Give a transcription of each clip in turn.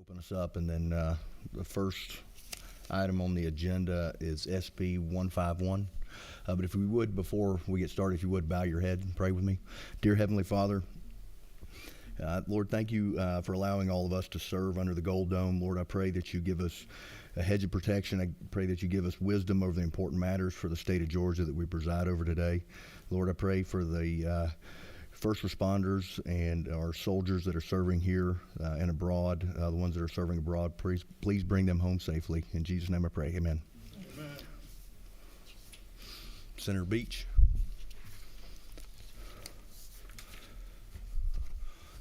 open us up, and then the first item on the agenda is SB 151. But if we would, before we get started, if you would bow your head and pray with me. Dear Heavenly Father, Lord, thank you for allowing all of us to serve under the Gold Dome. Lord, I pray that you give us a hedge of protection. I pray that you give us wisdom over the important matters for the state of Georgia that we preside over today. Lord, I pray for the first responders and our soldiers that are serving here and abroad, the ones that are serving abroad. Please bring them home safely. In Jesus' name I pray, amen. Amen. Senator Beach.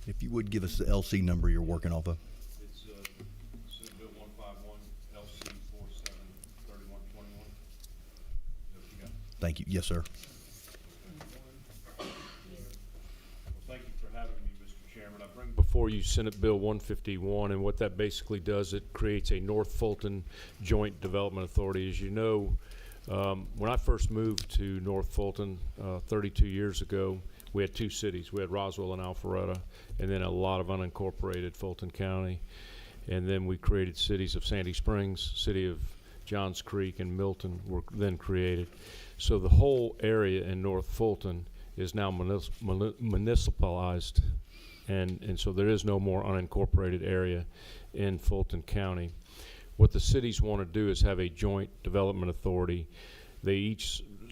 If you would give us the LC number you're working off of. It's Senate Bill 151, LC 473121. Thank you. Yes, sir. Well, thank you for having me, Mr. Chairman. I bring before you Senate Bill 151, and what that basically does, it creates a North Fulton Joint Development Authority. As you know, when I first moved to North Fulton 32 years ago, we had two cities. We had Roswell and Alpharetta, and then a lot of unincorporated Fulton County. And then we created cities of Sandy Springs, city of Johns Creek, and Milton were then created. So the whole area in North Fulton is now municipalized, and so there is no more unincorporated area in Fulton County. What the cities want to do is have a joint development authority.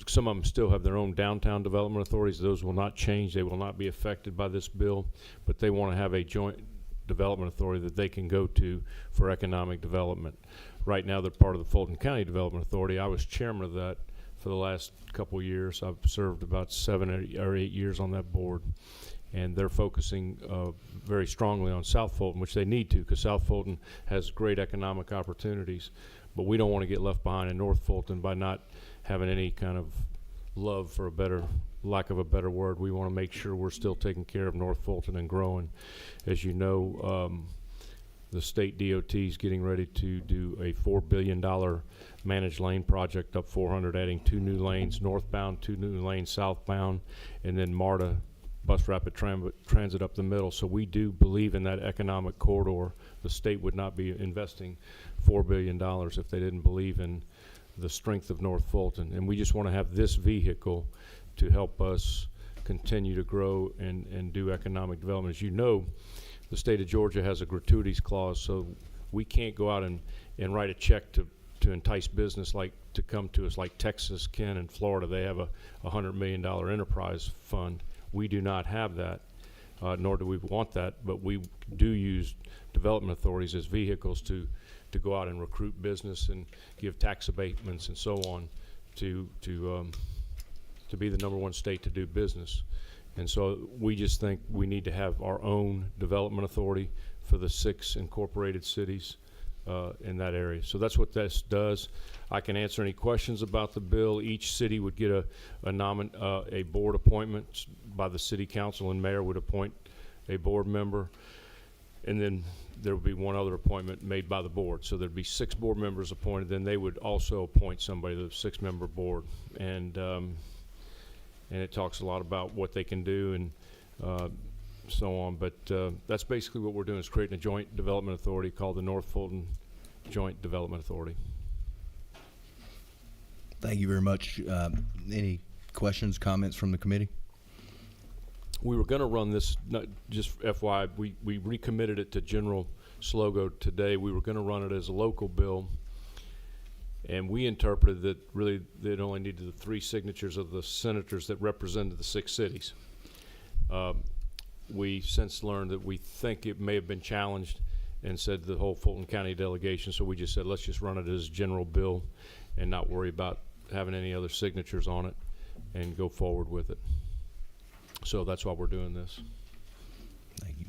Some of them still have their own downtown development authorities. Those will not change. They will not be affected by this bill, but they want to have a joint development authority that they can go to for economic development. Right now, they're part of the Fulton County Development Authority. I was chairman of that for the last couple of years. I've served about 7 or 8 years on that board, and they're focusing very strongly on South Fulton, which they need to, because South Fulton has great economic opportunities, but we don't want to get left behind in North Fulton by not having any kind of love, for lack of a better word. We want to make sure we're still taking care of North Fulton and growing. As you know, the state DOT is getting ready to do a $4 billion managed lane project up 400, adding 2 new lanes northbound, 2 new lanes southbound, and then MARTA, bus rapid transit up the middle. So we do believe in that economic corridor. The state would not be investing $4 billion if they didn't believe in the strength of North Fulton. And we just want to have this vehicle to help us continue to grow and do economic development. As you know, the state of Georgia has a gratuities clause, so we can't go out and write a check to entice business to come to us like Texas can, and Florida. They have a $100 million enterprise fund. We do not have that, nor do we want that, but we do use development authorities as vehicles to go out and recruit business and give tax abatements and so on to be the #1 state to do business. And so we just think we need to have our own development authority for the 6 incorporated cities in that area. So that's what this does. I can answer any questions about the bill. Each city would get a board appointment by the city council, and mayor would appoint a board member. And then there would be one other appointment made by the board. So there'd be 6 board members appointed. Then they would also appoint somebody to the 6-member board. And it talks a lot about what they can do and so on. But that's basically what we're doing, is creating a joint development authority called the North Fulton Joint Development Authority. Thank you very much. Any questions, comments from the committee? We were going to run this, not just FYI, we recommitted it to General Slogo today. We were going to run it as a local bill, and we interpreted that really it only needed the 3 signatures of the senators that represented the 6 cities. We since learned that we think it may have been challenged and said the whole Fulton County delegation, so we just said let's just run it as a general bill and not worry about having any other signatures on it and go forward with it. So that's why we're doing this. Thank you.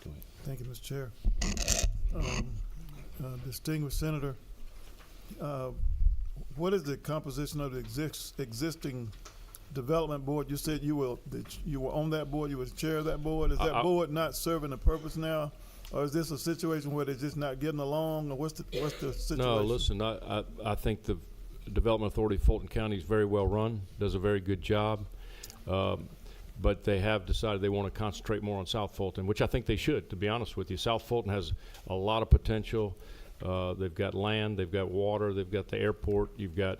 Go ahead. Thank you, Mr. Chair. Distinguished Senator, what is the composition of the existing development board? You said you were on that board. You were the chair of that board. Is that board not serving a purpose now, or is this a situation where they're just not getting along, or what's the situation? No, listen. I think the Development Authority of Fulton County is very well run. Does a very good job. but they have decided they want to concentrate more on South Fulton, which I think they should, to be honest with you. South Fulton has a lot of potential. They've got land, they've got water, they've got the airport. You got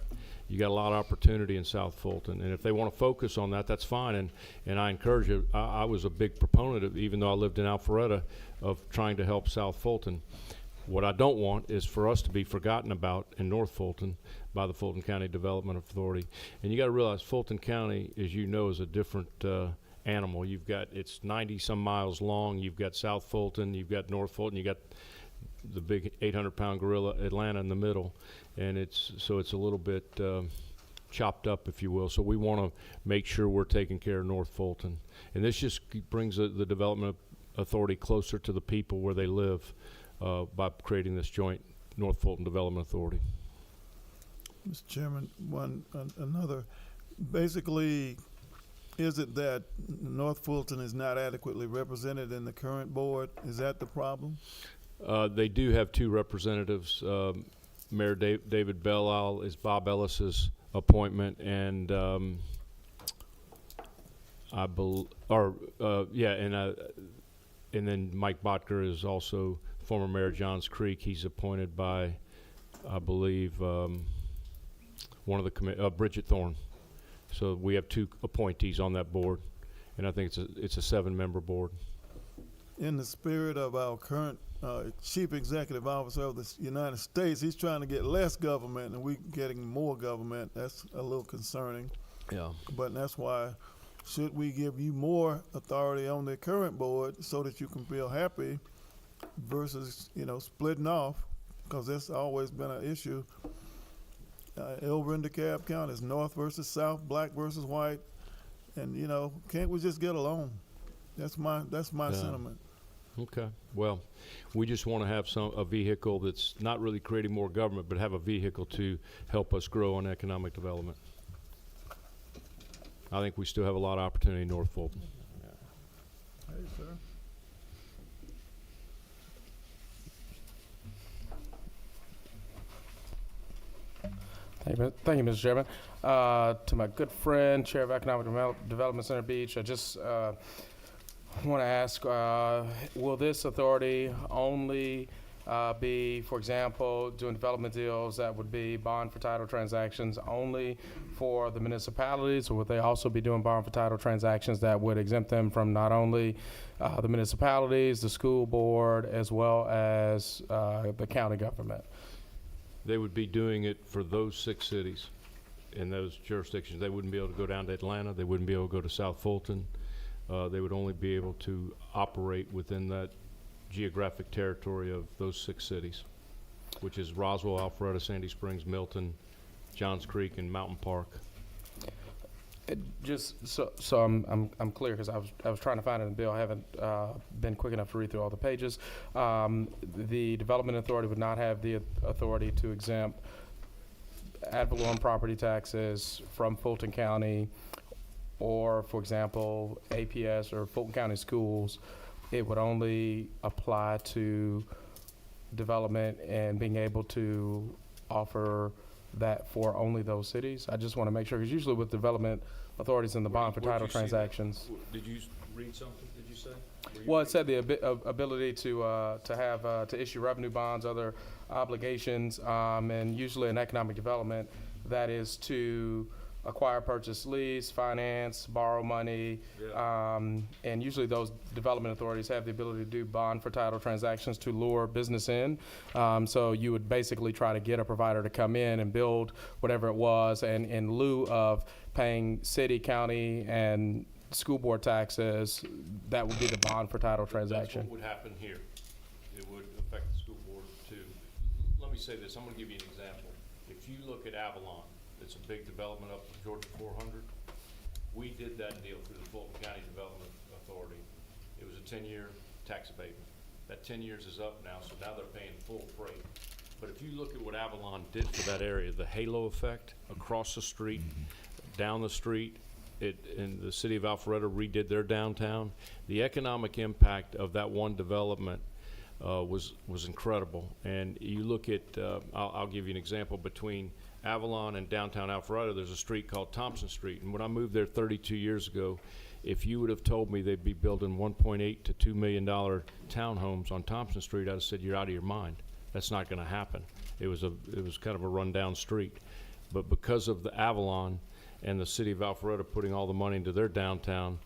a lot of opportunity in South Fulton, and if they want to focus on that, that's fine. And I encourage you. I was a big proponent of, even though I lived in Alpharetta, of trying to help South Fulton. What I don't want is for us to be forgotten about in North Fulton by the Fulton County Development Authority. And you got to realize Fulton County, as you know, is a different animal. It's 90 some miles long. You've got South Fulton, you've got North Fulton, you got the big 800-pound gorilla Atlanta in the middle, and it's a little bit chopped up, if you will. So we want to make sure we're taking care of North Fulton, and this just brings the Development Authority closer to the people where they live by creating this joint North Fulton Development Authority. Mr. Chairman, another. Basically, is it that North Fulton is not adequately represented in the current board? Is that the problem? They do have two representatives. Mayor David Bellal is Bob Ellis's appointment, and and then Mike Botker is also former Mayor Johns Creek. He's appointed by, I believe, one of the Bridget Thorne. So we have two appointees on that board, and I think it's a 7-member board. In the spirit of our current Chief Executive Officer of the United States, he's trying to get less government, and we're getting more government. That's a little concerning. Yeah. But that's why, should we give you more authority on the current board so that you can feel happy versus, splitting off, because that's always been an issue. Over in DeKalb County, it's North versus South, black versus white, and can't we just get along? That's my sentiment. Okay. Well, we just want to have a vehicle that's not really creating more government, but have a vehicle to help us grow on economic development. I think we still have a lot of opportunity in North Fulton. Hey, sir. Thank you, Mr. Chairman. To my good friend, Chair of Economic Development Center Beach, I just want to ask, will this authority only be, for example, doing development deals that would be bond for title transactions only for the municipalities, or would they also be doing bond for title transactions that would exempt them from not only the municipalities, the school board, as well as the county government? They would be doing it for those 6 cities in those jurisdictions. They wouldn't be able to go down to Atlanta. They wouldn't be able to go to South Fulton. They would only be able to operate within that geographic territory of those 6 cities, which is Roswell, Alpharetta, Sandy Springs, Milton, Johns Creek, and Mountain Park. Just so I'm clear, because I was trying to find it in the bill. I haven't been quick enough to read through all the pages. The Development Authority would not have the authority to exempt ad valorem property taxes from Fulton County, or, for example, APS or Fulton County Schools. It would only apply to development and being able to offer that for only those cities. I just want to make sure, because usually with development authorities in the bond for title transactions. Did you read something, did you say? Well, it said the ability to issue revenue bonds, other obligations, and usually in economic development, that is to acquire, purchase, lease, finance, borrow money, and usually those development authorities have the ability to do bond for title transactions to lure business in. So you would basically try to get a provider to come in and build whatever it was, and in lieu of paying city, county, and school board taxes, that would be the bond for title transaction. That's what would happen here. It would affect the school board too. Let me say this, I'm gonna give you an example. If you look at Avalon, it's a big development up in Georgia 400. We did that deal through the Fulton County Development Authority. It was a 10-year tax abatement. That 10 years is up now, so now they're paying full freight. But if you look at what Avalon did for that area, the halo effect across the street, down the street, in the city of Alpharetta redid their downtown. The economic impact of that one development was incredible. And you look at, I'll give you an example, between Avalon and downtown Alpharetta, there's a street called Thompson Street. And when I moved there 32 years ago, If you would have told me they'd be building $1.8 to $2 million townhomes on Thompson Street, I'd have said, you're out of your mind. That's not gonna happen. It was kind of a rundown street. But because of the Avalon and the city of Alpharetta putting all the money into their downtown,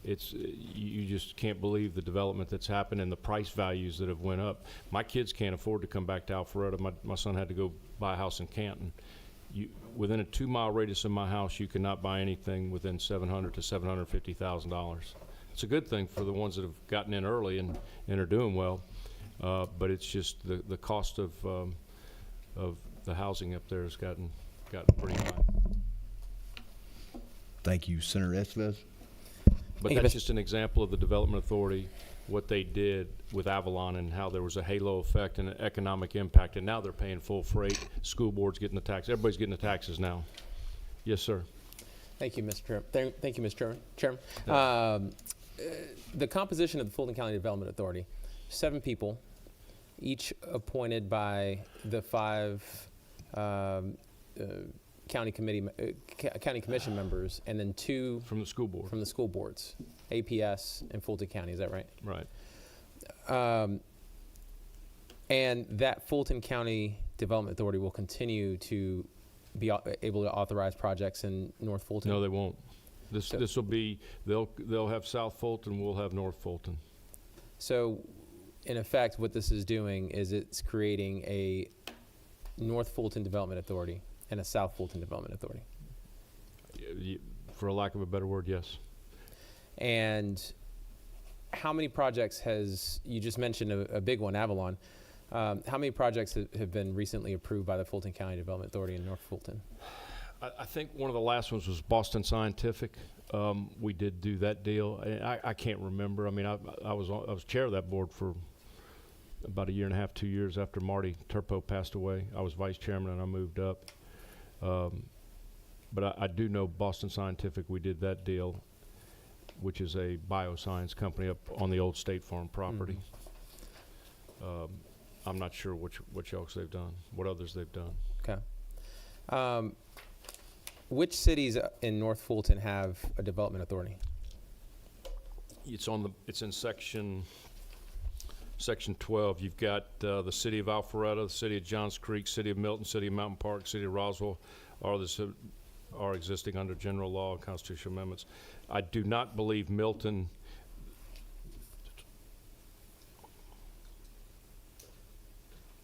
you just can't believe the development that's happened and the price values that have went up. My kids can't afford to come back to Alpharetta. My son had to go buy a house in Canton. Within a 2-mile radius of my house, you cannot buy anything within $700,000 to $750,000. It's a good thing for the ones that have gotten in early and are doing well, but it's just the cost of the housing up there has gotten pretty high. Thank you, Senator Estes. But Thank you, that's Mr. just an example of the Development Authority, what they did with Avalon and how there was a halo effect and an economic impact, and now they're paying full freight. School board's getting the tax. Everybody's getting the taxes now. Yes, sir. Thank you, Mr. Chairman. Thank you, Mr. Chairman. The composition of the Fulton County Development Authority, 7 people, each appointed by the 5 county commission members, and then 2 From the school board. from the school boards, APS and Fulton County. Is that right? Right. And that Fulton County Development Authority will continue to be able to authorize projects in North Fulton? No, they won't. This will be, they'll have South Fulton, we'll have North Fulton. So, in effect, what this is doing is it's creating a North Fulton Development Authority and a South Fulton Development Authority. For a lack of a better word, yes. And how many projects you just mentioned a big one, Avalon. How many projects have been recently approved by the Fulton County Development Authority in North Fulton? I think one of the last ones was Boston Scientific. We did do that deal. I can't remember. I mean, I was chair of that board for about 1.5 years, 2 years after Marty Turpo passed away. I was vice chairman and I moved up. But I do know Boston Scientific, we did that deal, which is a bioscience company up on the old State Farm property. I'm not sure which else they've done, what others they've done. Okay. Which cities in North Fulton have a development authority? It's in section 12. You've got the city of Alpharetta, the city of Johns Creek, city of Milton, city of Mountain Park, city of Roswell are existing under general law and constitutional amendments. I do not believe Milton.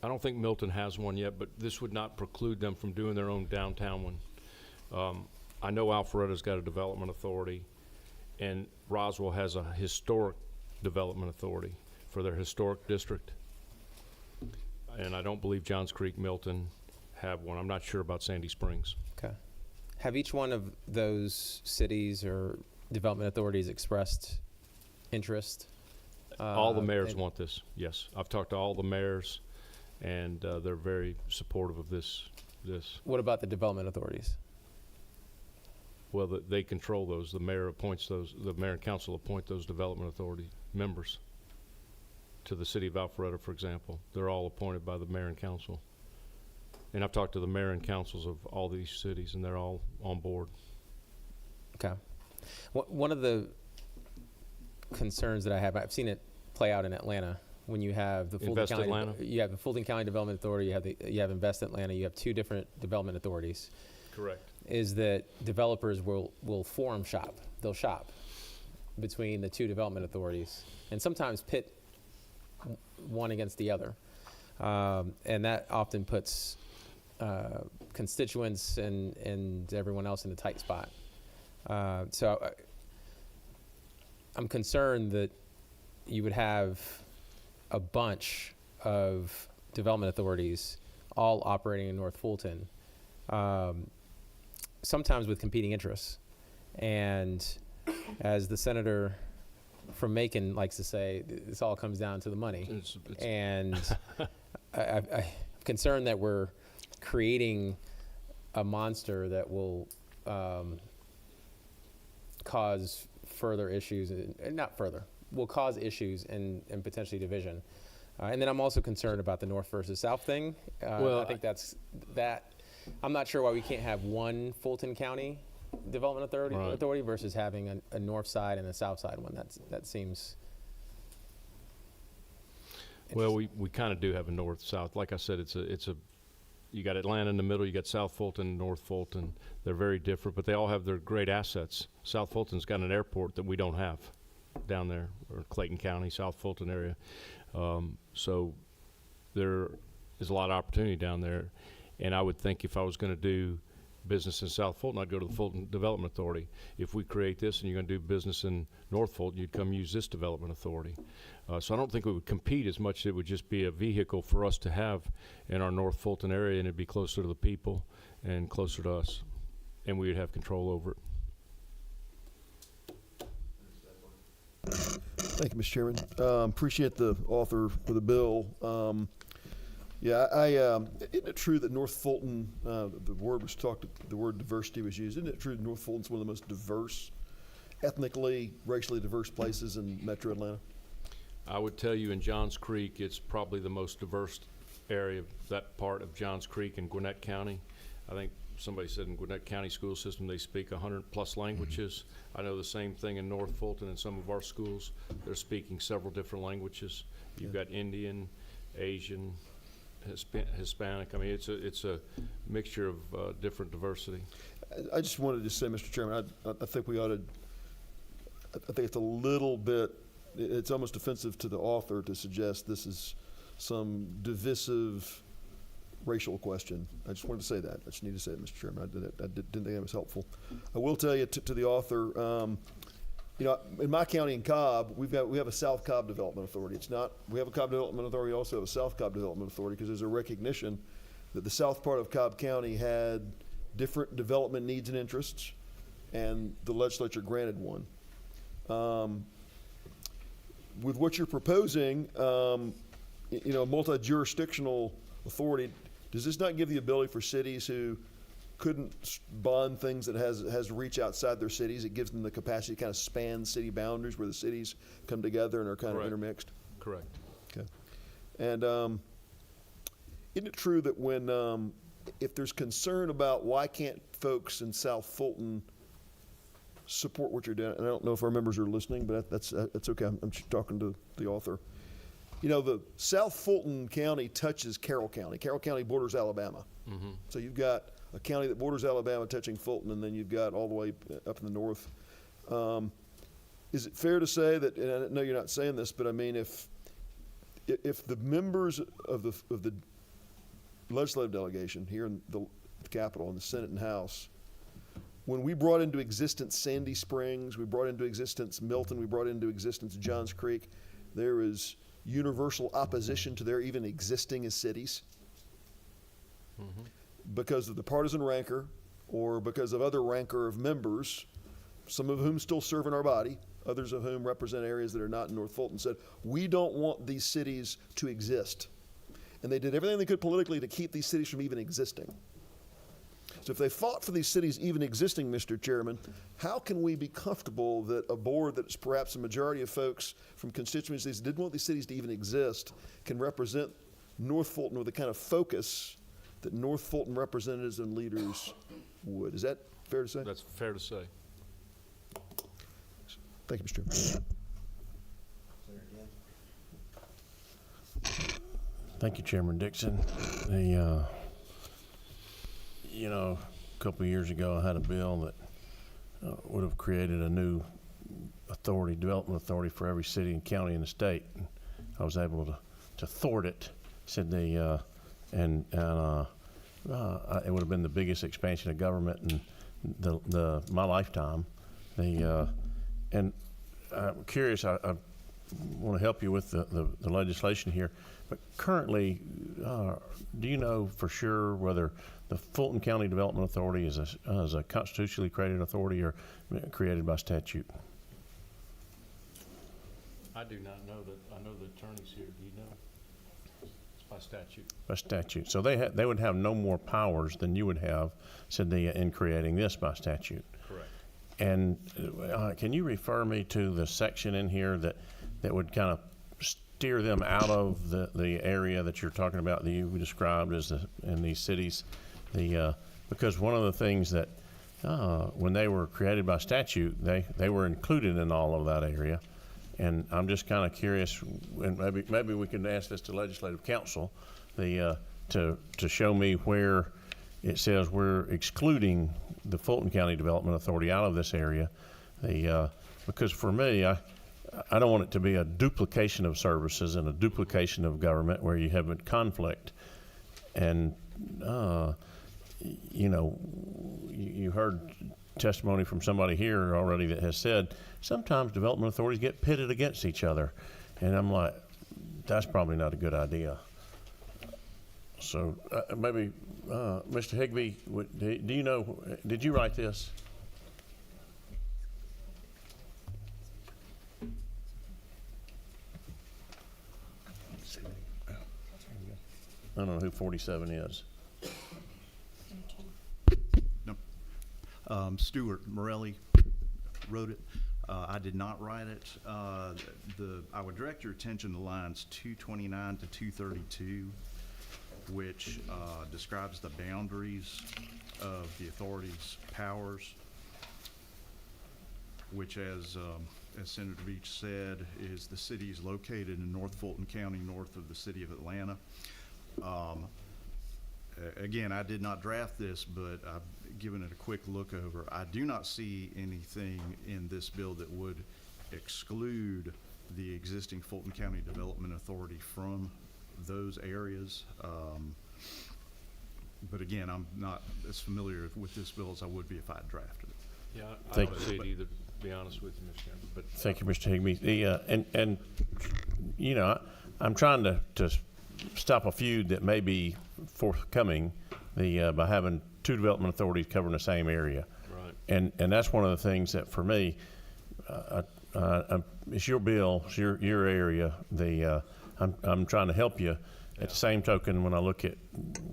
I don't think Milton has one yet, but this would not preclude them from doing their own downtown one. I know Alpharetta's got a development authority, and Roswell has a historic development authority for their historic district. And I don't believe Johns Creek, Milton have one. I'm not sure about Sandy Springs. Okay. Have each one of those cities or development authorities expressed interest? All the mayors want this, yes. I've talked to all the mayors, and they're very supportive of this. What about the development authorities? Well, they control those. The mayor appoints those. The mayor and council appoint those development authority members to the city of Alpharetta, for example. They're all appointed by the mayor and council. And I've talked to the mayor and councils of all these cities, and they're all on board. Okay. One of the concerns that I have, I've seen it play out in Atlanta when you have the Fulton Invest County. Atlanta? You have the Fulton County Development Authority. You have Invest Atlanta. You have 2 different development authorities. Correct. Is that developers will forum shop. They'll shop between the 2 development authorities and sometimes pit one against the other, and that often puts constituents and everyone else in a tight spot. So I'm concerned that you would have a bunch of development authorities all operating in North Fulton, sometimes with competing interests. And as the senator from Macon likes to say, this all comes down to the money. And I'm concerned that we're creating a monster that will cause further issues, will cause issues and potentially division. And then I'm also concerned about the North versus South thing. Well, I think that. I'm not sure why we can't have one Fulton County development authority, Right. versus having a north side and a south side one. That seems. Well, we kind of do have a north-south. Like I said, it's a, you got Atlanta in the middle, you got South Fulton, North Fulton. They're very different, but they all have their great assets. South Fulton's got an airport that we don't have down there, or Clayton County, South Fulton area. So there is a lot of opportunity down there. And I would think if I was going to do business in South Fulton, I'd go to the Fulton Development Authority. If we create this and you're going to do business in North Fulton, you'd come use this development authority. So I don't think we would compete as much. It would just be a vehicle for us to have in our North Fulton area, and it'd be closer to the people and closer to us, and we would have control over it. Thank you, Mr. Chairman. Appreciate the author for the bill. Isn't it true that North Fulton, the word diversity was used, isn't it true that North Fulton's one of the most diverse, ethnically, racially diverse places in Metro Atlanta? I would tell you in Johns Creek, it's probably the most diverse area of that part of Johns Creek in Gwinnett County. I think somebody said in Gwinnett County school system they speak 100+ languages. I know the same thing in North Fulton in some of our schools. They're speaking several different languages. You've got Indian, Asian, Hispanic. I mean, it's a mixture of different diversity. I just wanted to say, Mr. Chairman, I think we ought to, I think it's a little bit, it's almost offensive to the author to suggest this is some divisive racial question. I just wanted to say that. I just need to say it, Mr. Chairman. I didn't think that was helpful. I will tell you to the author, in my county in Cobb, we have a South Cobb Development Authority. We have a Cobb Development Authority, also have a South Cobb Development Authority, because there's a recognition that the south part of Cobb County had different development needs and interests, and the legislature granted one. With what you're proposing, a multi-jurisdictional authority, does this not give the ability for cities who couldn't bond things that has reach outside their cities? It gives them the capacity to kind of span city boundaries where the cities come together and are kind of intermixed? Correct. Okay. And isn't it true that when, if there's concern about why can't folks in South Fulton support what you're doing, and I don't know if our members are listening, but that's okay. I'm just talking to the author. The South Fulton County touches Carroll County. Carroll County borders Alabama. Mm-hmm. So you've got a county that borders Alabama touching Fulton, and then you've got all the way up in the north. Is it fair to say that, and I know you're not saying this, but I mean, if the members of the legislative delegation here in the Capitol, in the Senate and House, when we brought into existence Sandy Springs, we brought into existence Milton, we brought into existence Johns Creek, there is universal opposition to their even existing as cities. Mm-hmm. Because of the partisan rancor, or because of other rancor of members, some of whom still serve in our body, others of whom represent areas that are not in North Fulton, said, we don't want these cities to exist. And they did everything they could politically to keep these cities from even existing. So if they fought for these cities even existing, Mr. Chairman, how can we be comfortable that a board that is perhaps a majority of folks from constituencies that didn't want these cities to even exist can represent North Fulton with the kind of focus that North Fulton representatives and leaders would? Is that fair to say? That's fair to say. Thank you, Mr. Chairman. Thank you, Chairman Dixon. A couple of years ago, I had a bill that would have created a new development authority for every city and county in the state. And I was able to thwart it. Said it would have been the biggest expansion of government in my lifetime. And I'm curious. I want to help you with the legislation here. But currently, do you know for sure whether the Fulton County Development Authority is a constitutionally created authority or created by statute? I do not know that. I know the attorney's here. Do you know? It's by statute. By statute. So they would have no more powers than you would have, said they, in creating this by statute. Correct. And can you refer me to the section in here that would kind of steer them out of the area that you're talking about that you described as in these cities? Because one of the things that when they were created by statute, they were included in all of that area. And I'm just kind of curious, and maybe we can ask this to Legislative Council, to show me where it says we're excluding the Fulton County Development Authority out of this area. Because for me, I don't want it to be a duplication of services and a duplication of government where you have a conflict. And you heard testimony from somebody here already that has said sometimes development authorities get pitted against each other, and I'm like, that's probably not a good idea. So maybe Mr. Higbee, do you know, did you write this? I don't know who 47 is. Stuart Morelli wrote it. I did not write it. I would direct your attention to lines 229 to 232, which describes the boundaries of the authority's powers, which, as Senator Beach said, is the city is located in North Fulton County, north of the city of Atlanta. Again, I did not draft this, but I've given it a quick look over. I do not see anything in this bill that would exclude the existing Fulton County Development Authority from those areas. But again, I'm not as familiar with this bill as I would be if I had drafted it. Yeah, I don't see it either, to be honest with you, Mr. Chairman. But Thank you, Mr. Higbee. And you know, I'm trying to stop a feud that may be forthcoming by having two development authorities covering the same area. right. And that's one of the things that for me, it's your bill, it's your area. I'm trying to help you. At the same token, when I look at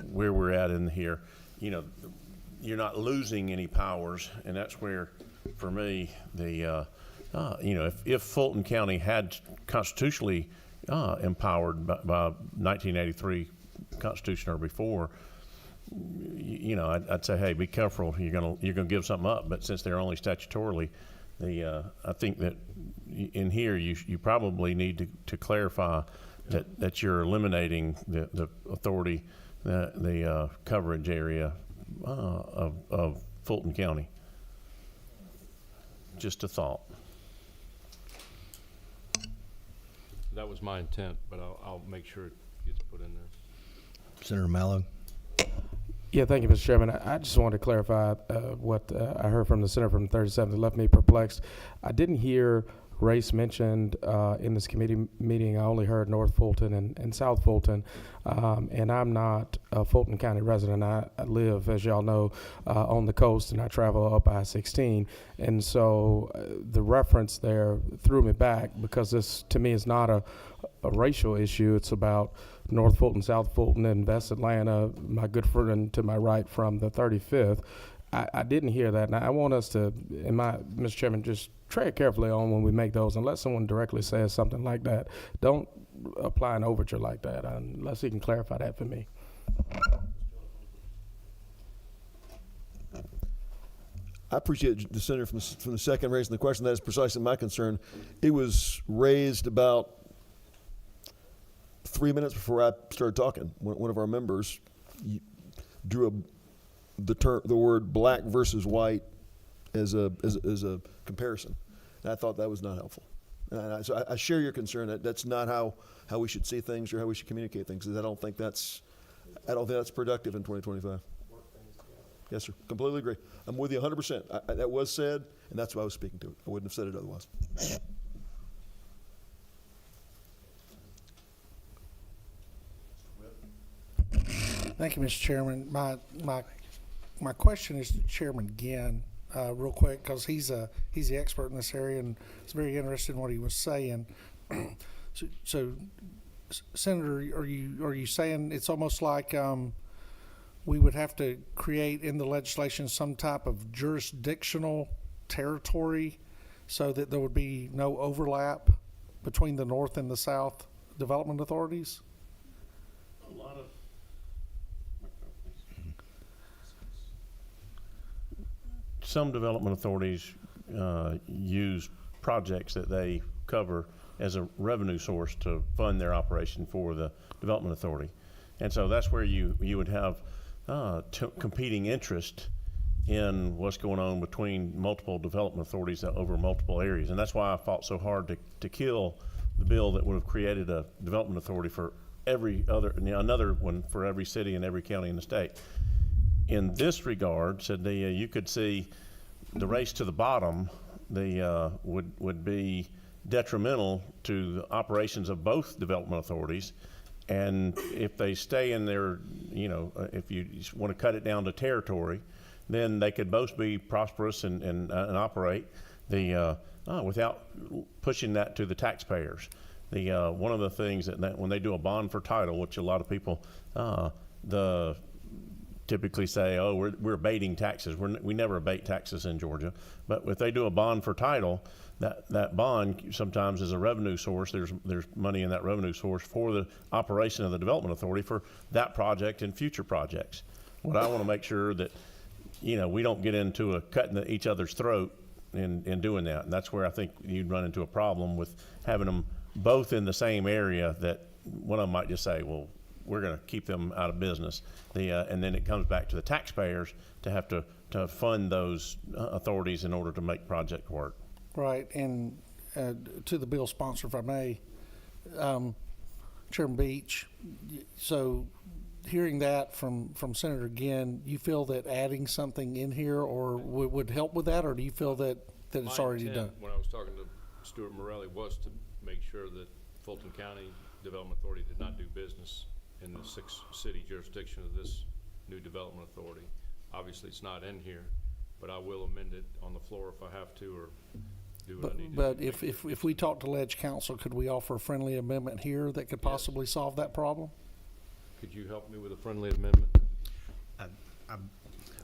where we're at in here, you know, you're not losing any powers, and that's where, for me, you know, if Fulton County had constitutionally empowered by 1983 Constitution or before, you know, I'd say, hey, be careful. You're gonna give something up. But since they're only statutorily, I think that in here you probably need to clarify that you're eliminating the authority, the coverage area of Fulton County. Just a thought. That was my intent, but I'll make sure it gets put in there. Senator Mallow. Yeah, thank you, Mr. Chairman. I just wanted to clarify what I heard from the senator from 37 that left me perplexed. I didn't hear race mentioned in this committee meeting. I only heard North Fulton and South Fulton, and I'm not a Fulton County resident. I live, as y'all know, on the coast, and I travel up I-16. And so the reference there threw me back, because this, to me, is not a racial issue. It's about North Fulton, South Fulton, and West Atlanta, my good friend to my right from the 35th. I didn't hear that, and I want us to, Mr. Chairman, just tread carefully on when we make those, unless someone directly says something like that. Don't apply an overture like that, unless he can clarify that for me. I appreciate the senator from the second raising the question. That is precisely my concern. It was raised about 3 minutes before I started talking. One of our members drew the word black versus white as a comparison, and I thought that was not helpful. And so I share your concern that that's not how we should see things or how we should communicate things. I don't think that's productive in 2025. Yes, sir. Completely agree. I'm with you 100%. That was said, and that's why I was speaking to it. I wouldn't have said it otherwise. Thank you, Mr. Chairman. My question is to Chairman Ginn, real quick, because he's the expert in this area and it's very interested in what he was saying. So, Senator, are you saying it's almost like we would have to create in the legislation some type of jurisdictional territory so that there would be no overlap between the North and the South development authorities? A lot of some development authorities use projects that they cover as a revenue source to fund their operation for the development authority. And so that's where you would have competing interest in what's going on between multiple development authorities over multiple areas. And that's why I fought so hard to kill the bill that would have created a development authority for every other, another one for every city and every county in the state. In this regard, said you could see the race to the bottom would be detrimental to the operations of both development authorities. And if they stay in their, if you want to cut it down to territory, then they could both be prosperous and operate without pushing that to the taxpayers. One of the things that when they do a bond for title, which a lot of people typically say, oh, we're abating taxes. We never abate taxes in Georgia. But if they do a bond for title, that bond sometimes is a revenue source. There's money in that revenue source for the operation of the development authority for that project and future projects. What I want to make sure that, we don't get into cutting each other's throat in doing that. And that's where I think you'd run into a problem with having them both in the same area, that one of them might just say, well, we're going to keep them out of business. And then it comes back to the taxpayers to have to fund those authorities in order to make project work. Right, and to the bill sponsor, if I may, Chairman Beach, so hearing that from Senator Ginn, you feel that adding something in here or would help with that, or do you feel that it's already done? My intent when I was talking to Stuart Morelli was to make sure that Fulton County Development Authority did not do business in the 6-city jurisdiction of this new development authority. Obviously, it's not in here, but I will amend it on the floor if I have to, or do what I need to do. But if we talk to Ledge Council, could we offer a friendly amendment here that could possibly solve that problem? Could you help me with a friendly amendment?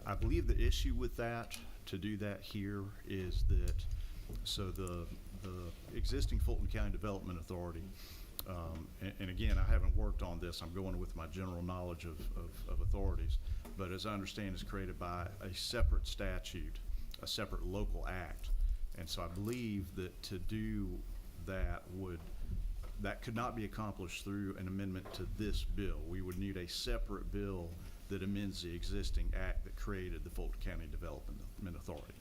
I believe the issue with that, to do that here, is that, so the existing Fulton County Development Authority, and again, I haven't worked on this, I'm going with my general knowledge of authorities, but as I understand, is created by a separate statute, a separate local act. And so I believe that to do that that could not be accomplished through an amendment to this bill. We would need a separate bill that amends the existing act that created the Fulton County Development Authority.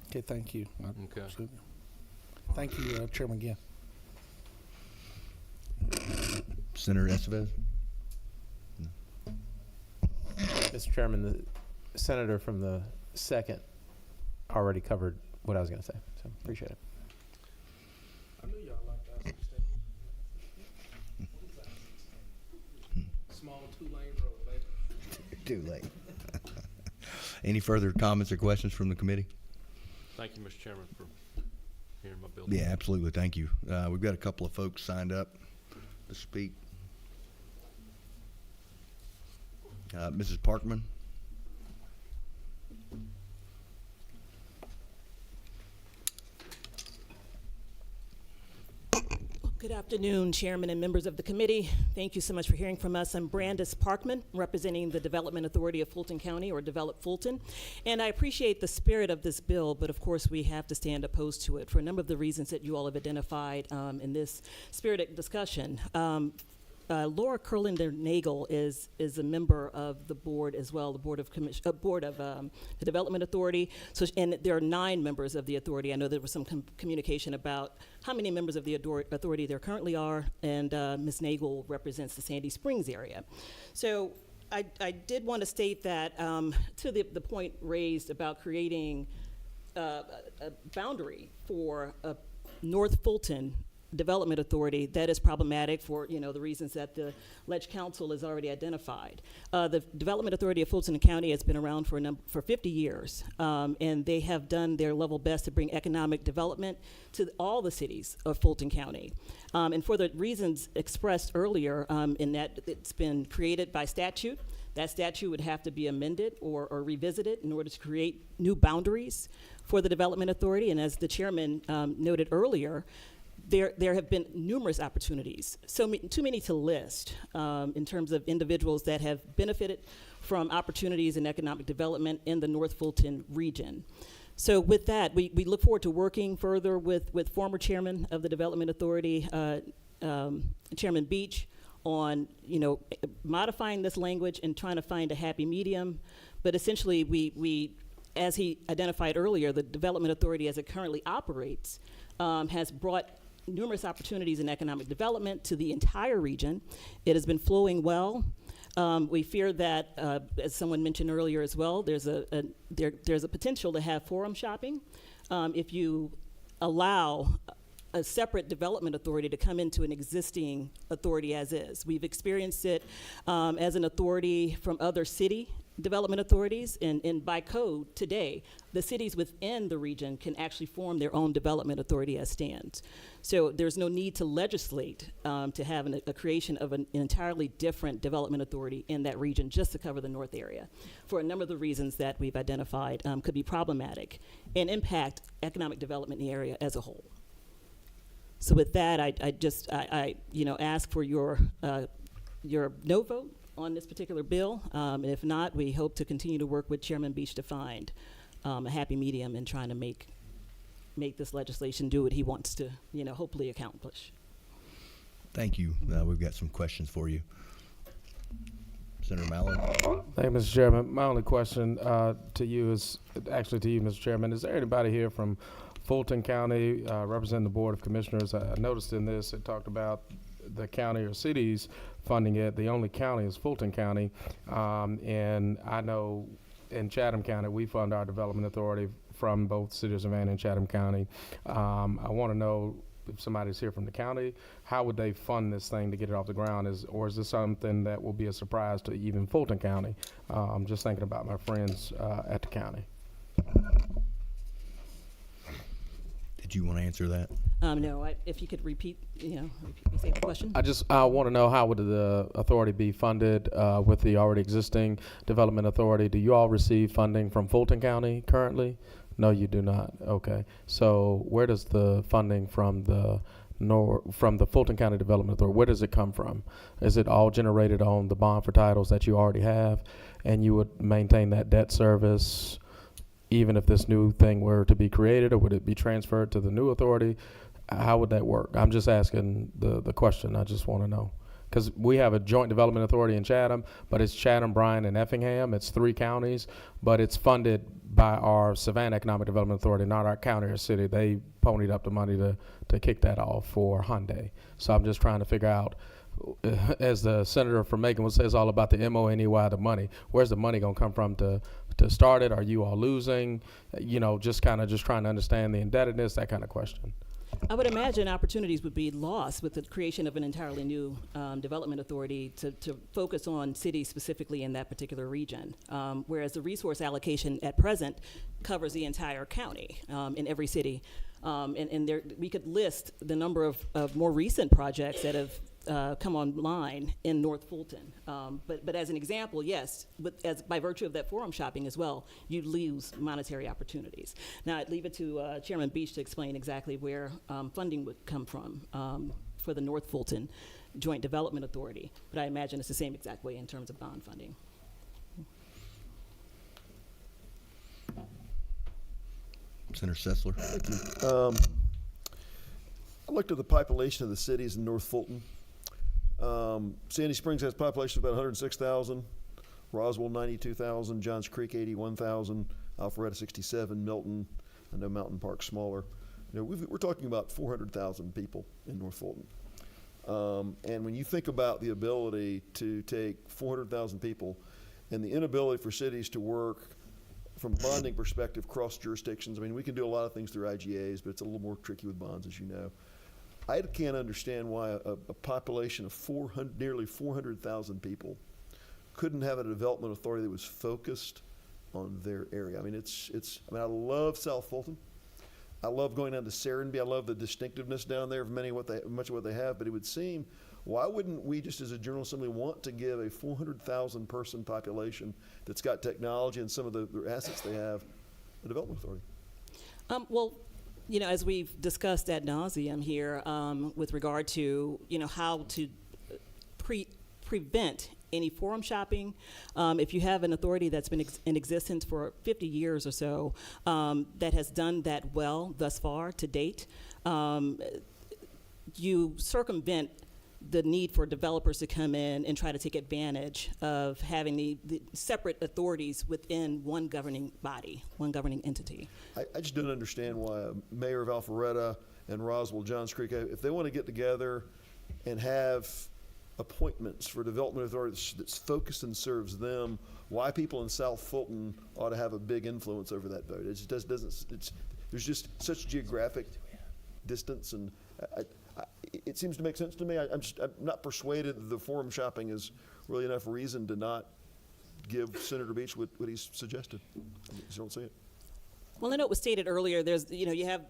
Okay, thank you. Okay. Thank you, Chairman Ginn. Senator Estevez? Mr. Chairman, the senator from the second already covered what I was going to say, so appreciate it. I knew y'all liked that small 2-lane road, baby. Too late. Any further comments or questions from the committee? Thank you, Mr. Chairman, for hearing my bill. Yeah, absolutely. Thank you. We've got a couple of folks signed up to speak. Mrs. Parkman? Good afternoon, Chairman and members of the committee. Thank you so much for hearing from us. I'm Brandis Parkman, representing the Development Authority of Fulton County, or Develop Fulton. And I appreciate the spirit of this bill, but of course we have to stand opposed to it for a number of the reasons that you all have identified in this spirited discussion. Laura Kurlander-Nagel is a member of the board as well, the board of the Development Authority. So, and there are 9 members of the authority. I know there was some communication about how many members of the authority there currently are, and Ms. Nagel represents the Sandy Springs area. So I did want to state that to the point raised about creating a boundary for North Fulton Development Authority, that is problematic for the reasons that the Ledge Council has already identified. The Development Authority of Fulton County has been around for 50 years, and they have done their level best to bring economic development to all the cities of Fulton County. And for the reasons expressed earlier, in that it's been created by statute, that statute would have to be amended or revisited in order to create new boundaries for the Development Authority. And as the chairman noted earlier, there have been numerous opportunities, too many to list, in terms of individuals that have benefited from opportunities in economic development in the North Fulton region. So with that, we look forward to working further with former chairman of the Development Authority, Chairman Beach, on modifying this language and trying to find a happy medium. But essentially, we as he identified earlier, the Development Authority as it currently operates has brought numerous opportunities in economic development to the entire region. It has been flowing well. We fear that, as someone mentioned earlier as well, there's a potential to have forum shopping if you allow a separate development authority to come into an existing authority as is. We've experienced it as an authority from other city development authorities, and by code today, the cities within the region can actually form their own development authority as stands. So there's no need to legislate to have a creation of an entirely different development authority in that region just to cover the north area, for a number of the reasons that we've identified could be problematic and impact economic development in the area as a whole. So with that, I ask for your no vote on this particular bill, and if not, we hope to continue to work with Chairman Beach to find a happy medium in trying to make this legislation do what he wants to, hopefully accomplish. Thank you. We've got some questions for you. Senator Mallow. Thank you, Mr. Chairman. My only question to you is, actually to you, Mr. Chairman, is there anybody here from Fulton County representing the Board of Commissioners? I noticed in this it talked about the county or cities funding it. The only county is Fulton County, and I know in Chatham County we fund our development authority from both City of Savannah and Chatham County. I want to know if somebody's here from the county, how would they fund this thing to get it off the ground? Or is this something that will be a surprise to even Fulton County? I'm just thinking about my friends at the county. Did you want to answer that? No, if you could repeat the question. I just want to know, how would the authority be funded with the already existing development authority? Do you all receive funding from Fulton County currently? No, you do not. Okay. So where does the funding from the Fulton County Development Authority, where does it come from? Is it all generated on the bond for titles that you already have, and you would maintain that debt service even if this new thing were to be created, or would it be transferred to the new authority? How would that work? I'm just asking the question. I just want to know. Because we have a joint development authority in Chatham, but it's Chatham, Bryan, and Effingham. It's 3 counties, but it's funded by our Savannah Economic Development Authority, not our county or city. They ponied up the money to kick that off for Hyundai. So I'm just trying to figure out, as the senator from Macon says all about the MONEY, the money, where's the money going to come from to start it? Are you all losing? Just trying to understand the indebtedness, that kind of question. I would imagine opportunities would be lost with the creation of an entirely new development authority to focus on cities specifically in that particular region, whereas the resource allocation at present covers the entire county in every city. And there, we could list the number of more recent projects that have come online in North Fulton. But as an example, yes, by virtue of that forum shopping as well, you lose monetary opportunities. Now, I'd leave it to Chairman Beach to explain exactly where funding would come from for the North Fulton Joint Development Authority, but I imagine it's the same exact way in terms of bond funding. Senator Sessler. I looked at the population of the cities in North Fulton. Sandy Springs has a population of about 106,000, Roswell 92,000, Johns Creek 81,000, Alpharetta 67, Milton, I know Mountain Park's smaller. We're talking about 400,000 people in North Fulton. And when you think about the ability to take 400,000 people and the inability for cities to work from a bonding perspective cross jurisdictions, we can do a lot of things through IGAs, but it's a little more tricky with bonds, as you know. I can't understand why a population of nearly 400,000 people couldn't have a development authority that was focused on their area. I love South Fulton. I love going down to Serenby. I love the distinctiveness down there of much of what they have. But it would seem, why wouldn't we, just as a General Assembly, want to give a 400,000 person population that's got technology and some of the assets they have a development authority? Well, You know, as we've discussed ad nauseum here, with regard to, you know, how to prevent any forum shopping. If you have an authority that's been in existence for 50 years or so, that has done that well thus far to date, you circumvent the need for developers to come in and try to take advantage of having the separate authorities within one governing body, one governing entity. I just don't understand why Mayor of Alpharetta and Roswell, Johns Creek, if they want to get together and have appointments for development authorities that's focused and serves them, why people in South Fulton ought to have a big influence over that vote. It just doesn't, there's just such geographic distance, and it seems to make sense to me. I'm not persuaded that the forum shopping is really enough reason to not give Senator Beach what he's suggested. I just don't see it. Well, I know it was stated earlier, there's, you know, you have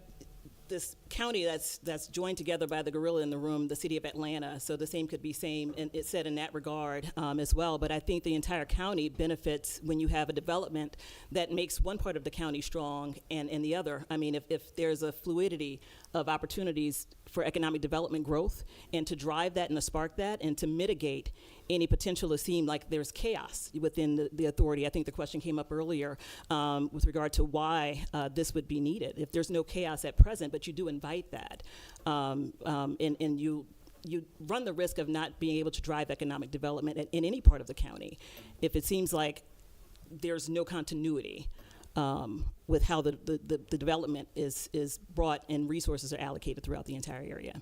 this county that's joined together by the gorilla in the room, the city of Atlanta, so the same could be same, and it's said in that regard as well. But I think the entire county benefits when you have a development that makes one part of the county strong and the other. I mean, if there's a fluidity of opportunities for economic development growth, and to drive that and to spark that and to mitigate any potential to seem like there's chaos within the authority. I think the question came up earlier with regard to why this would be needed. If there's no chaos at present, but you do invite that, and you run the risk of not being able to drive economic development in any part of the county if it seems like there's no continuity with how the development is brought and resources are allocated throughout the entire area.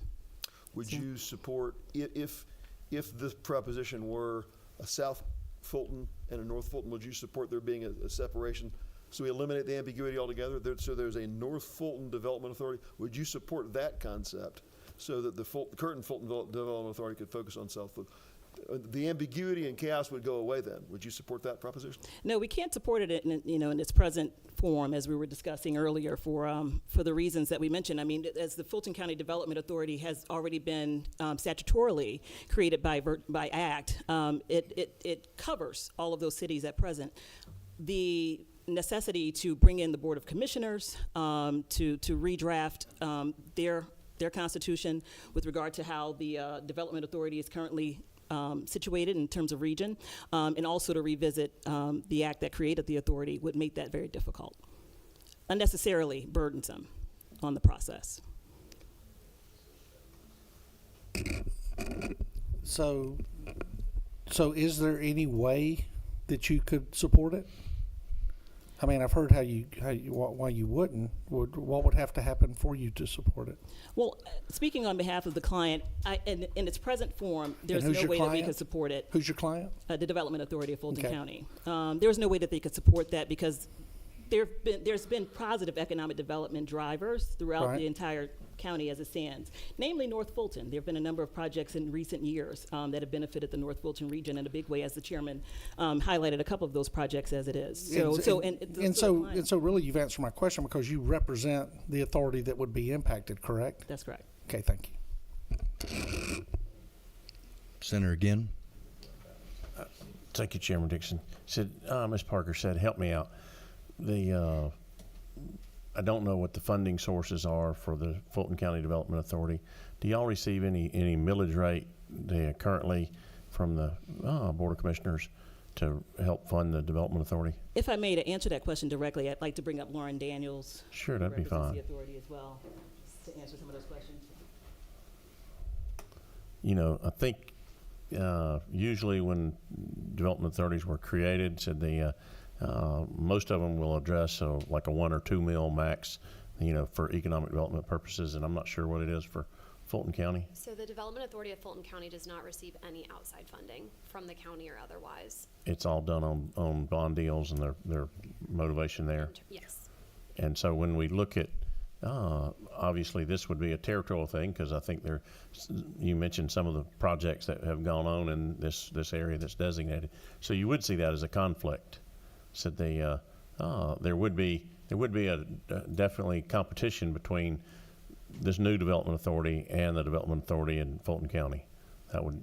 Would you support, if this proposition were a South Fulton and a North Fulton, would you support there being a separation? So we eliminate the ambiguity altogether, so there's a North Fulton Development Authority. Would you support that concept so that the current Fulton Development Authority could focus on South Fulton? The ambiguity and chaos would go away then. Would you support that proposition? No, we can't support it in its present form, as we were discussing earlier, for the reasons that we mentioned. I mean, as the Fulton County Development Authority has already been statutorily created by Act, it covers all of those cities at present. The necessity to bring in the Board of Commissioners to redraft their constitution with regard to how the Development Authority is currently situated in terms of region, and also to revisit the act that created the authority would make that very difficult, unnecessarily burdensome on the process. So is there any way that you could support it? I mean, I've heard why you wouldn't. What would have to happen for you to support it? Well, speaking on behalf of the client, in its present form, there's no way that we could support it. Who's your client? The Development Authority of Fulton Okay. County. There's no way that they could support that because there's been positive economic development drivers throughout Right. the entire county as it stands, namely North Fulton. There have been a number of projects in recent years that have benefited the North Fulton region in a big way, as the chairman highlighted a couple of those projects as it is. So really you've answered my question because you represent the authority that would be impacted, correct? That's correct. Okay, thank you. Senator again. Thank you, Chairman Dixon. Said, Ms. Parker said, help me out. I don't know what the funding sources are for the Fulton County Development Authority. Do y'all receive any millage rate currently from the Board of Commissioners to help fund the Development Authority? If I may, to answer that question directly, I'd like to bring up Lauren Daniels. Sure, who that'd be represents fine. the authority as well, to answer some of those questions. You know, I think usually when development authorities were created, said most of them will address like a 1 or 2 mil max, you know, for economic development purposes, and I'm not sure what it is for Fulton County. So the Development Authority of Fulton County does not receive any outside funding from the county or otherwise. It's all done on bond deals and their motivation there. Yes. And so when we look at, obviously this would be a territorial thing because I think you mentioned some of the projects that have gone on in this area that's designated. So you would see that as a conflict. So there would be a definitely competition between this new development authority and the development authority in Fulton County. That would,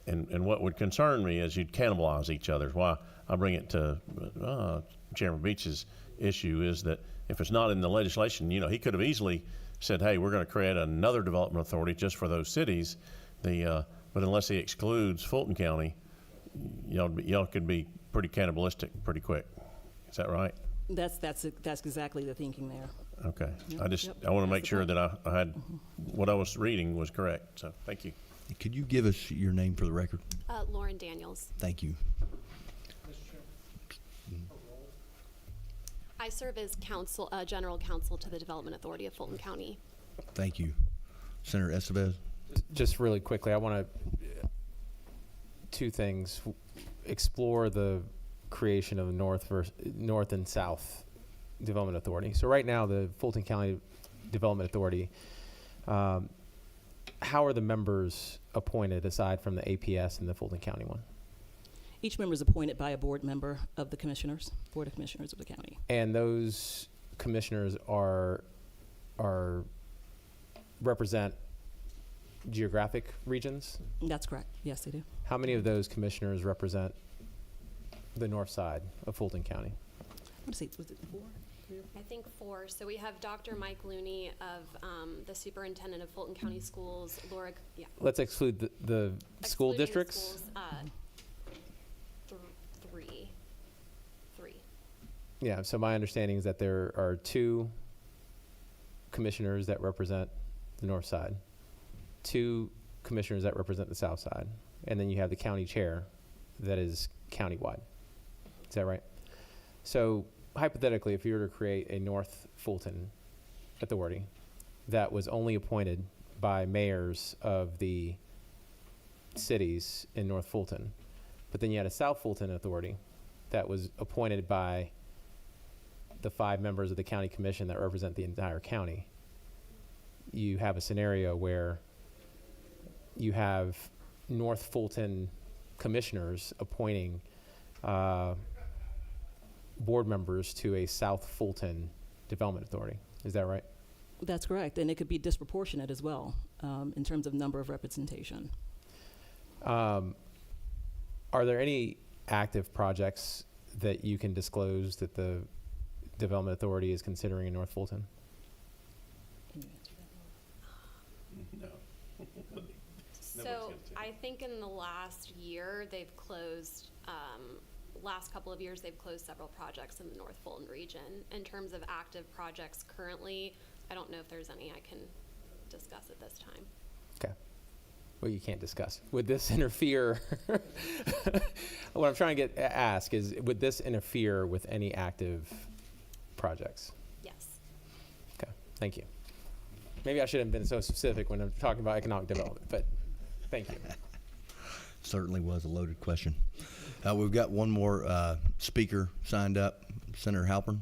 and what would concern me is you'd cannibalize each other. Why I bring it to Chairman Beach's issue is that if it's not in the legislation, he could have easily said, hey, we're going to create another development authority just for those cities. But unless he excludes Fulton County, y'all could be pretty cannibalistic pretty quick. Is that right? That's exactly the thinking there. Okay. Yep, I want to that's make the sure point. that I had what I was reading was correct. So thank you. Could you give us your name for the record? Lauren Daniels. Thank you. I serve as general counsel to the Development Authority of Fulton County. Thank you. Senator Estevez? Just really quickly, I want to, two things. Explore the creation of North and South Development Authority. So right now, the Fulton County Development Authority, how are the members appointed aside from the APS and the Fulton County one? Each member is appointed by a board member of the Board of Commissioners of the county. And those commissioners are represent geographic regions? That's correct. Yes, they do. How many of those commissioners represent the north side of Fulton County? I want to say, was it 4? 3 or 4? I think 4. So we have Dr. Mike Looney of the superintendent of Fulton County Schools, Laura, yeah. Let's exclude the school Excluding the districts. schools, 3. Yeah, so my understanding is that there are 2 commissioners that represent the north side, 2 commissioners that represent the south side, and then you have the county chair that is countywide. Is that right? So hypothetically, if you were to create a North Fulton authority that was only appointed by mayors of the cities in North Fulton, but then you had a South Fulton authority that was appointed by the 5 members of the county commission that represent the entire county, you have a scenario where you have North Fulton commissioners appointing board members to a South Fulton Development Authority. Is that right? That's correct. And it could be disproportionate as well in terms of number of representation. Are there any active projects that you can disclose that the Development Authority is considering in North Fulton? Can you answer that? No. So I think in the last year, they've closed, last couple of years, they've closed several projects in the North Fulton region. In terms of active projects currently, I don't know if there's any I can discuss at this time. Okay. Well, you can't discuss. Would this interfere? What I'm trying to ask is, would this interfere with any active projects? Yes. Okay, thank you. Maybe I shouldn't have been so specific when I'm talking about economic development, but thank you. Certainly was a loaded question. We've got one more speaker signed up, Senator Halpern.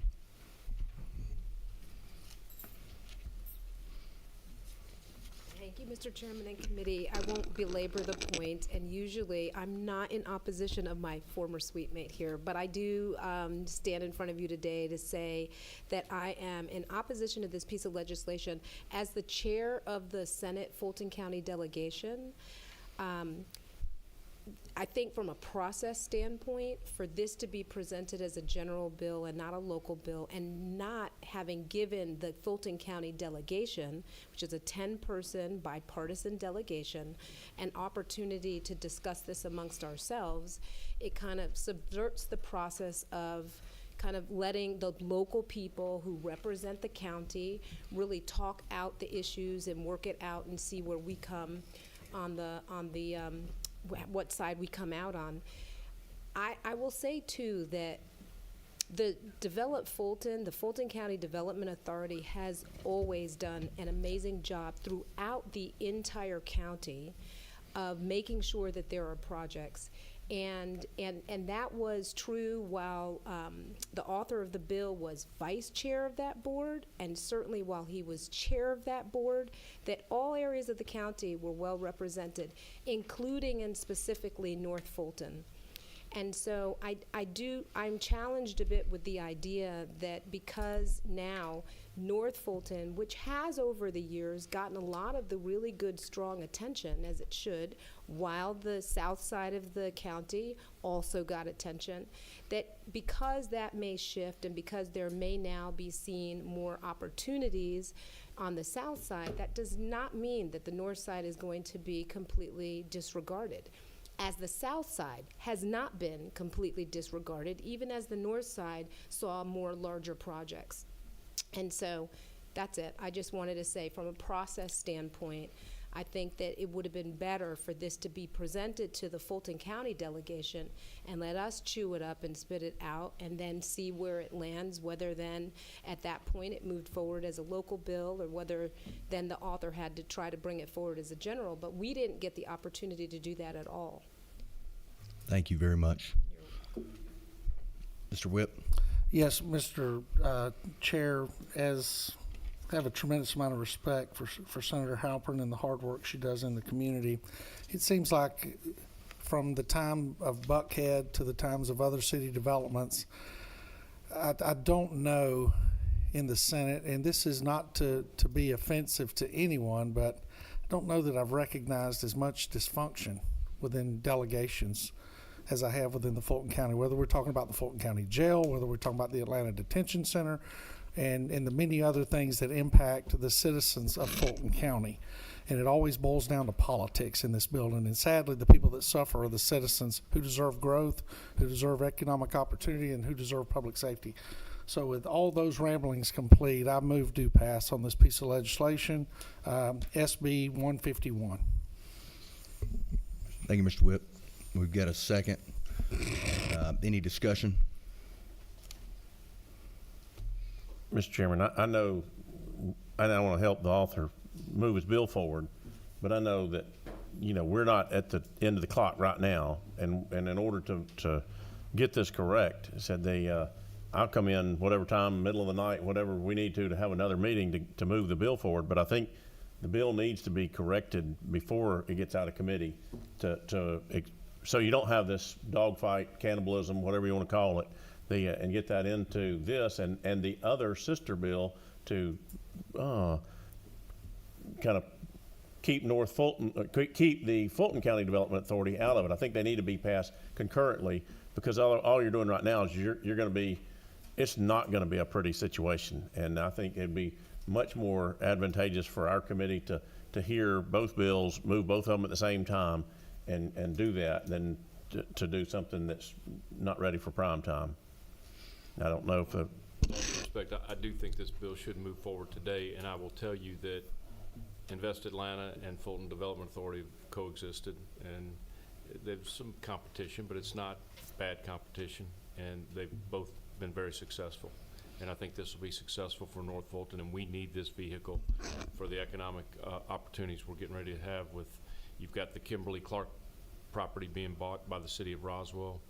Thank you, Mr. Chairman and committee. I won't belabor the point, and usually I'm not in opposition of my former suite mate here, but I do stand in front of you today to say that I am in opposition to this piece of legislation. As the chair of the Senate Fulton County delegation, I think from a process standpoint, for this to be presented as a general bill and not a local bill, and not having given the Fulton County delegation, which is a 10-person bipartisan delegation, an opportunity to discuss this amongst ourselves, it kind of subverts the process of kind of letting the local people who represent the county really talk out the issues and work it out and see where we come on the what side we come out on. I will say too that the the Fulton County Development Authority has always done an amazing job throughout the entire county of making sure that there are projects. And that was true while the author of the bill was vice chair of that board, and certainly while he was chair of that board, that all areas of the county were well represented, including and specifically North Fulton. And so I'm challenged a bit with the idea that because now North Fulton, which has over the years gotten a lot of the really good, strong attention, as it should, while the south side of the county also got attention, that because that may shift and because there may now be seen more opportunities on the south side, that does not mean that the north side is going to be completely disregarded. As the south side has not been completely disregarded, even as the north side saw more larger projects. And so that's it. I just wanted to say, from a process standpoint, I think that it would have been better for this to be presented to the Fulton County delegation and let us chew it up and spit it out and then see where it lands, whether then at that point it moved forward as a local bill or whether then the author had to try to bring it forward as a general. But we didn't get the opportunity to do that at all. Thank you very much. Mr. Whip? Yes, Mr. Chair, as I have a tremendous amount of respect for Senator Halpern and the hard work she does in the community. It seems like from the time of Buckhead to the times of other city developments, I don't know in the Senate, and this is not to be offensive to anyone, but I don't know that I've recognized as much dysfunction within delegations as I have within the Fulton County, whether we're talking about the Fulton County Jail, whether we're talking about the Atlanta Detention Center, and the many other things that impact the citizens of Fulton County. And it always boils down to politics in this building. And sadly, the people that suffer are the citizens who deserve growth, who deserve economic opportunity, and who deserve public safety. So with all those ramblings complete, I move to pass on this piece of legislation, SB 151. Thank you, Mr. Whip. We've got a second. Any discussion? Mr. Chairman, I know, and I want to help the author move his bill forward, but I know that, we're not at the end of the clock right now, and in order to get this correct, said I'll come in whatever time, middle of the night, whatever we need to have another meeting to move the bill forward, but I think the bill needs to be corrected before it gets out of committee so you don't have this dogfight, cannibalism, whatever you want to call it, and get that into this and the other sister bill to kind of keep North Fulton, keep the Fulton County Development Authority out of it. I think they need to be passed concurrently because all you're doing right now is you're going to be, it's not going to be a pretty situation. And I think it'd be much more advantageous for our committee to hear both bills, move both of them at the same time and do that than to do something that's not ready for prime time. I don't know if respect, I do think this bill should move forward today, and I will tell you that Invest Atlanta and Fulton Development Authority coexisted, and there's some competition, but it's not bad competition, and they've both been very successful. And I think this will be successful for North Fulton, and we need this vehicle for the economic opportunities we're getting ready to have with, you've got the Kimberly-Clark property being bought by the city of Roswell,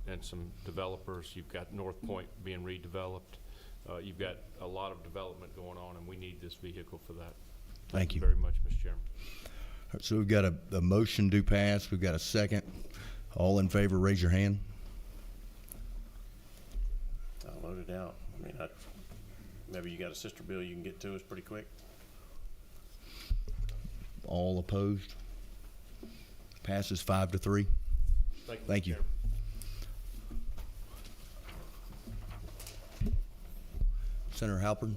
and some developers. You've got North Point being redeveloped. You've got a lot of development going on, and we need this vehicle for that. Thank you very much, Mr. Chairman. All right, so we've got a motion to pass. We've got a second. All in favor, raise your hand. I'll load it out. I mean, maybe you got a sister bill you can get to us pretty quick. All opposed? Passes 5-3. Thank you. Senator Halpern.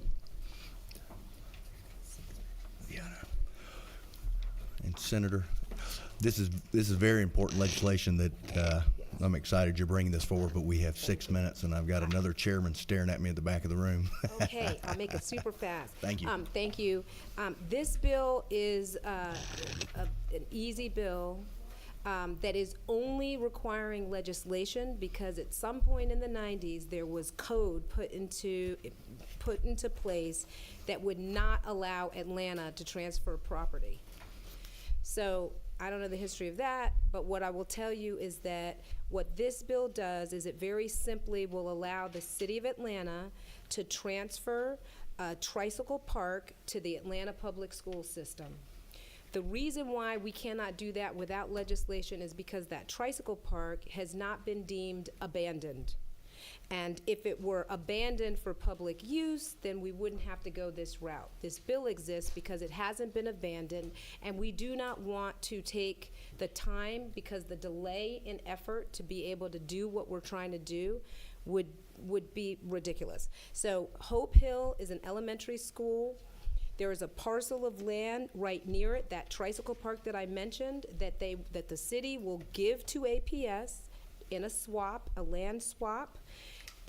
Yeah. And Senator, this is very important legislation that I'm excited you're bringing this forward, but we have 6 minutes, and I've got another chairman staring at me at the back of the room. Okay, I'll make it super fast. Thank you. Thank you. This bill is an easy bill that is only requiring legislation because at some point in the 90s there was code put into place that would not allow Atlanta to transfer property. So I don't know the history of that, but what I will tell you is that what this bill does is it very simply will allow the city of Atlanta to transfer a tricycle park to the Atlanta public school system. The reason why we cannot do that without legislation is because that tricycle park has not been deemed abandoned. And if it were abandoned for public use, then we wouldn't have to go this route. This bill exists because it hasn't been abandoned, and we do not want to take the time, because the delay in effort to be able to do what we're trying to do would be ridiculous. So Hope Hill is an elementary school. There is a parcel of land right near it, that tricycle park that I mentioned, that the city will give to APS in a swap, a land swap.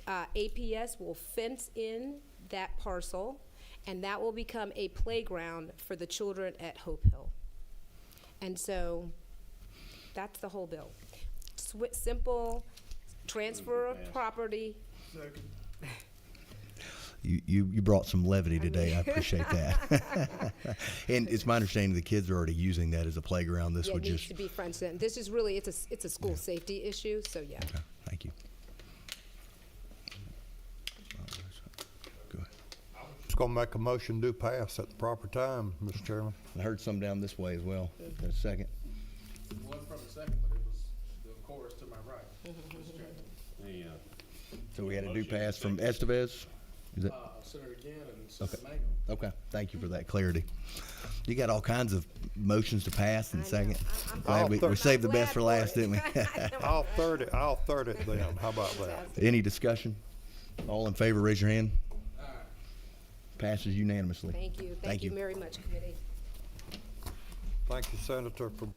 APS will fence in that parcel, and that will become a playground for the children at Hope Hill. And so that's the whole bill. Simple transfer of property. Second. You brought some levity today. I appreciate that. And it's my understanding the kids are already using that as a playground. This Yeah, would it needs just. to be front end. This is really, it's a school safety issue, so yeah. Okay, thank you. Go ahead. Just gonna make a motion to pass at the proper time, Mr. Chairman. I heard some down this way as well. Got a second? It wasn't from the second, but it was the chorus to my right. So we had a do pass from Estevez? Is it? Senator Gann and Okay. Senator Mangum. Okay, thank you for that clarity. You got all kinds of motions to pass in I know. second. I'm Glad we glad saved the best for for last, it. didn't we? I'll third it then. How about that? Any discussion? All in favor, raise your hand. Passes unanimously. Thank you. Thank you very much, committee. Thank you, Senator, for